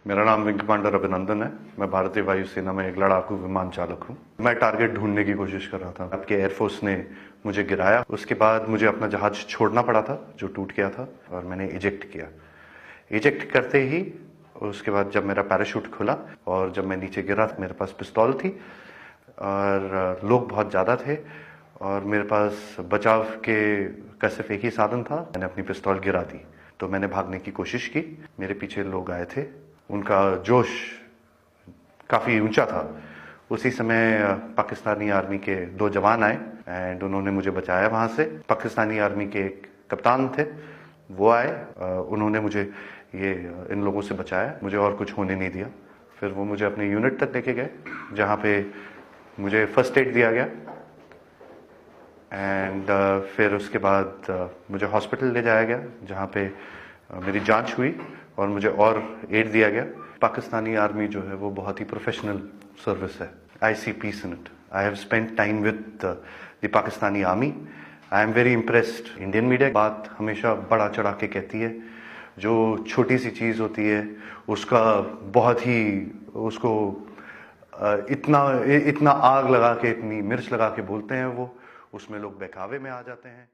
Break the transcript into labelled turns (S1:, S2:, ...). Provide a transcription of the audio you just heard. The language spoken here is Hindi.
S1: मेरा नाम विंग कमांडर अभिनंदन है। मैं भारतीय वायुसेना में एक लड़ाकू विमान चालक हूँ। मैं टारगेट ढूंढने की कोशिश कर रहा था। आपके एयरफोर्स ने मुझे गिराया। उसके बाद मुझे अपना जहाज छोड़ना पड़ा था जो टूट गया था, और मैंने इजेक्ट किया। इजेक्ट करते ही उसके बाद जब मेरा पैराशूट खुला और जब मैं नीचे गिरा, मेरे पास पिस्तौल थी और लोग बहुत ज़्यादा थे और मेरे पास बचाव का सिर्फ एक ही साधन था। मैंने अपनी पिस्तौल गिरा दी तो मैंने भागने की कोशिश की। मेरे पीछे लोग आए थे, उनका जोश काफ़ी ऊंचा था। उसी समय पाकिस्तानी आर्मी के 2 जवान आए एंड उन्होंने मुझे बचाया वहाँ से। पाकिस्तानी आर्मी के एक कप्तान थे, वो आए, उन्होंने मुझे इन लोगों से बचाया, मुझे और कुछ होने नहीं दिया। फिर वो मुझे अपने यूनिट तक लेके गए जहाँ पे मुझे फर्स्ट एड दिया गया एंड फिर उसके बाद मुझे हॉस्पिटल ले जाया गया जहाँ पे मेरी जांच हुई और मुझे और एड दिया गया। पाकिस्तानी आर्मी जो है वो बहुत ही प्रोफेशनल सर्विस है। I see peace in it. I have spent time with the Pakistani army. I am very impressed. Indian media बात हमेशा बड़ा चढ़ा के कहती है, जो छोटी सी चीज़ होती है उसका बहुत ही उसको इतना आग लगा के, इतनी मिर्च लगा के बोलते हैं वो, उसमें लोग बहकावे में आ जाते हैं।